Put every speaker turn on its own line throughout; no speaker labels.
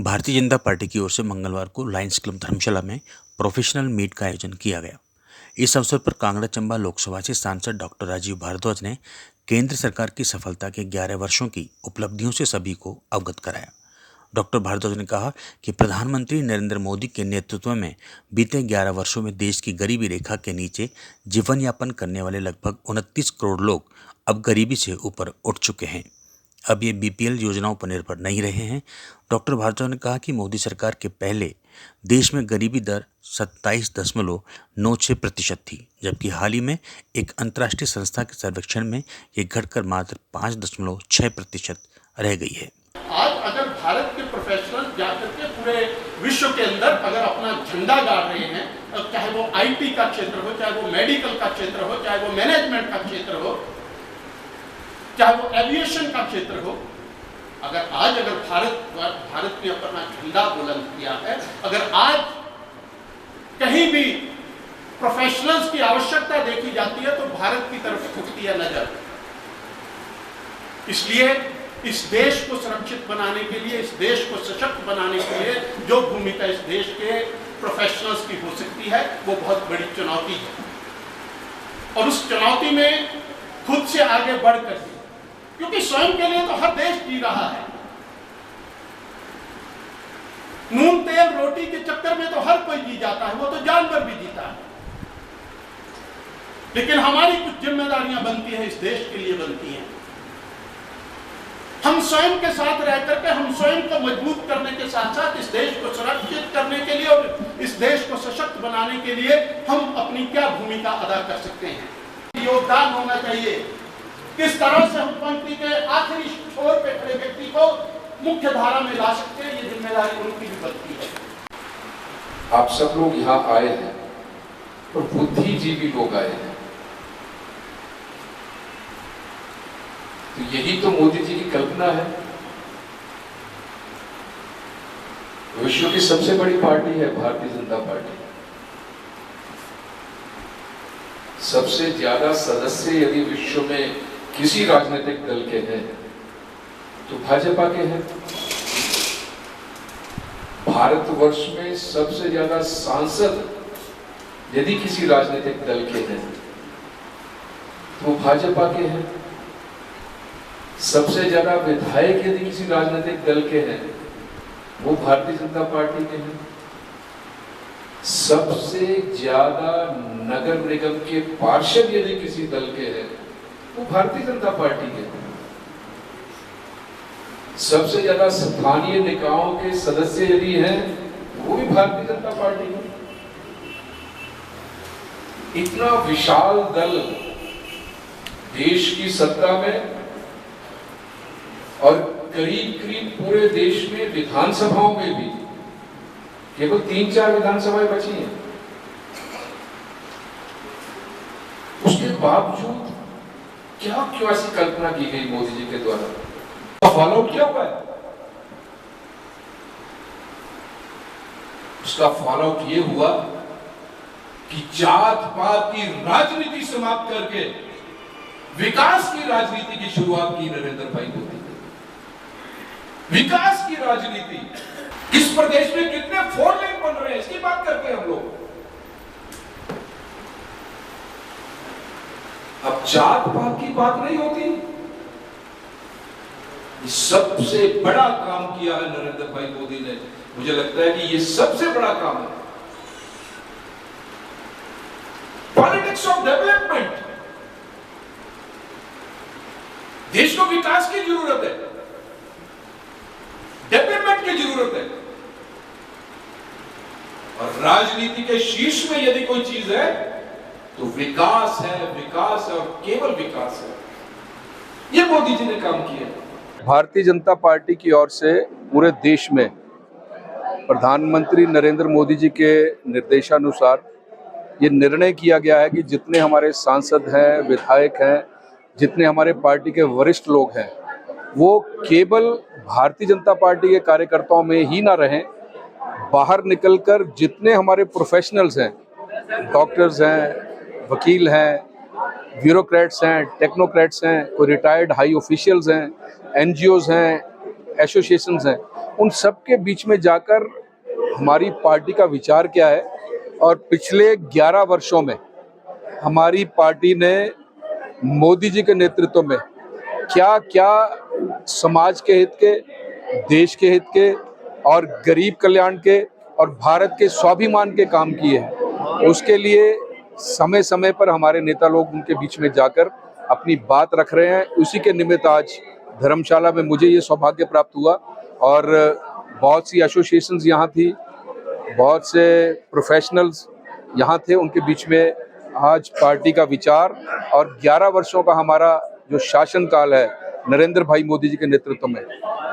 Bharatiya Janata party की ओर से मंगलवार को लायंस क्लब धर्मशाला में प्रोफेशनल मीट का आयोजन किया गया। इस अवसर पर कांगड़ा चंबा लोकसभा से सांसद डॉक्टर राजीव भारद्वाज ने केंद्र सरकार की सफलता के 11 वर्षों की उपलब्धियों से सभी को अवगत कराया। डॉक्टर भारद्वाज ने कहा कि प्रधानमंत्री नरेंद्र मोदी के नेतृत्व में बीते 11 वर्षों में देश की गरीबी रेखा के नीचे जीवन यापन करने वाले लगभग 29 करोड़ लोग अब गरीबी से ऊपर उठ चुके हैं। अब ये बीपीएल योजनाओं पर निर्भर नहीं रहे हैं। डॉक्टर भारद्वाज ने कहा कि मोदी सरकार के पहले देश में गरीबी दर 27.96% थी, जबकि हाल ही में एक अंतर्राष्ट्रीय संस्था के सर्वेक्षण में ये घटकर मात्र 5.6% रह गई है।
आज अगर भारत के प्रोफेशनल जाकर के पूरे विश्व के अंदर अगर अपना झंडा गाड़ रहे हैं, चाहे वो आईटी का क्षेत्र हो, चाहे वो मेडिकल का क्षेत्र हो, चाहे वो मैनेजमेंट का क्षेत्र हो, चाहे वो एविएशन का क्षेत्र हो, अगर भारत ने अपना झंडा बुलंद किया है, अगर आज कहीं भी प्रोफेशनल्स की आवश्यकता देखी जाती है तो भारत की तरफ उठती है नजर। इसलिए इस देश को सुरक्षित बनाने के लिए, इस देश को सशक्त बनाने के लिए जो भूमिका इस देश के प्रोफेशनल्स की हो सकती है वो बहुत बड़ी चुनौती है, और उस चुनौती में खुद से आगे बढ़कर, क्योंकि स्वयं के लिए तो हर देश जी रहा है। नून तेल रोटी के चक्कर में तो हर कोई जी जाता है, वो तो जानवर भी जीता है। लेकिन हमारी कुछ जिम्मेदारियां बनती हैं, इस देश के लिए बनती हैं। हम स्वयं के साथ रह करके हम स्वयं को मजबूत करने के साथ साथ इस देश को सुरक्षित करने के लिए और इस देश को सशक्त बनाने के लिए हम अपनी क्या भूमिका अदा कर सकते हैं, योगदान होना चाहिए। किस तरह से हम पंक्ति के आखिरी छोर पे खड़े व्यक्ति को मुख्य धारा में ला सकते हैं, ये जिम्मेदारी उनकी भी बनती है।
आप सब लोग यहाँ आए हैं और बुद्धिजीवी लोग आए हैं, तो यही तो मोदी जी की कल्पना है। विश्व की सबसे बड़ी पार्टी है भारतीय जनता पार्टी। सबसे ज्यादा सदस्य यदि विश्व में किसी राजनीतिक दल के हैं तो भाजपा के हैं। भारतवर्ष में सबसे ज्यादा सांसद यदि किसी राजनीतिक दल के हैं तो भाजपा के हैं। सबसे ज्यादा विधायक यदि किसी राजनीतिक दल के हैं वो भारतीय जनता पार्टी के हैं। सबसे ज्यादा नगर निगम के पार्षद यदि किसी दल के हैं वो भारतीय जनता पार्टी के हैं। सबसे ज्यादा स्थानीय निकायों के सदस्य यदि हैं वो भी भारतीय जनता पार्टी के। इतना विशाल दल देश की सत्ता में, और करीब करीब पूरे देश में विधानसभाओं में भी केवल 3-4 विधानसभाएं बची हैं। उसके बावजूद क्या क्यों ऐसी कल्पना की गई मोदी जी के द्वारा? फॉलोआउट क्या हुआ है? उसका फॉलोआउट ये हुआ कि जात पात की राजनीति समाप्त करके विकास की राजनीति की शुरुआत की नरेंद्र भाई मोदी ने। विकास की राजनीति, किस प्रदेश में कितने 4 लेन बन रहे हैं इसकी बात करते हैं हम लोग। अब जात पात की बात नहीं होती। सबसे बड़ा काम किया है नरेंद्र भाई मोदी ने, मुझे लगता है कि ये सबसे बड़ा काम है। Politics of development. देश को विकास की जरूरत है, डेवलपमेंट की जरूरत है, और राजनीति के शीर्ष में यदि कोई चीज है तो विकास है, विकास है और केवल विकास है। ये मोदी जी ने काम किया।
भारतीय जनता पार्टी की ओर से पूरे देश में प्रधानमंत्री नरेंद्र मोदी जी के निर्देशानुसार ये निर्णय किया गया है कि जितने हमारे सांसद हैं, विधायक हैं, जितने हमारे पार्टी के वरिष्ठ लोग हैं, वो केवल भारतीय जनता पार्टी के कार्यकर्ताओं में ही ना रहें, बाहर निकलकर जितने हमारे प्रोफेशनल्स हैं, डॉक्टर्स हैं, वकील हैं, ब्यूरोक्रेट्स हैं, टेक्नोक्रेट्स हैं, कोई रिटायर्ड हाई ऑफिशियल्स हैं, एनजीओज हैं, एसोसिएशंस हैं, उन सब के बीच में जाकर हमारी पार्टी का विचार क्या है और पिछले 11 वर्षों में हमारी पार्टी ने मोदी जी के नेतृत्व में क्या क्या समाज के हित के, देश के हित के और गरीब कल्याण के और भारत के स्वाभिमान के काम किए हैं, उसके लिए समय समय पर हमारे नेता लोग उनके बीच में जाकर अपनी बात रख रहे हैं। उसी के निमित्त आज धर्मशाला में मुझे ये सौभाग्य प्राप्त हुआ और बहुत सी एसोसिएशंस यहाँ थी, बहुत से प्रोफेशनल्स यहाँ थे, उनके बीच में आज पार्टी का विचार और 11 वर्षों का हमारा जो शासनकाल है नरेंद्र भाई मोदी जी के नेतृत्व में,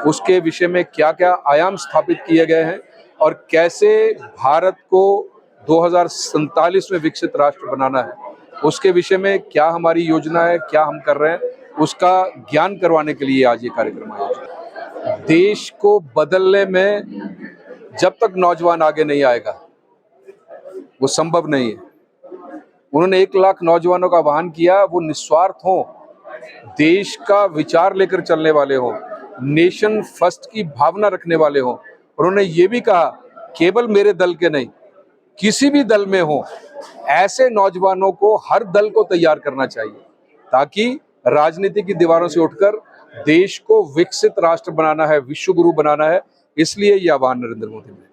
उसके विषय में क्या क्या आयाम स्थापित किए गए हैं और कैसे भारत को 2047 में विकसित राष्ट्र बनाना है, उसके विषय में क्या हमारी योजना है, क्या हम कर रहे हैं, उसका ज्ञान करवाने के लिए आज ये कार्यक्रम आयोजित। देश को बदलने में जब तक नौजवान आगे नहीं आएगा वो संभव नहीं है। उन्होंने 1 लाख नौजवानों का आह्वान किया, वो निस्वार्थ हो, देश का विचार लेकर चलने वाले हो, नेशन फर्स्ट की भावना रखने वाले हो। उन्होंने ये भी कहा केवल मेरे दल के नहीं, किसी भी दल में हो, ऐसे नौजवानों को हर दल को तैयार करना चाहिए ताकि राजनीति की दीवारों से उठकर देश को विकसित राष्ट्र बनाना है, विश्व गुरु बनाना है। इसलिए ये आह्वान नरेंद्र मोदी ने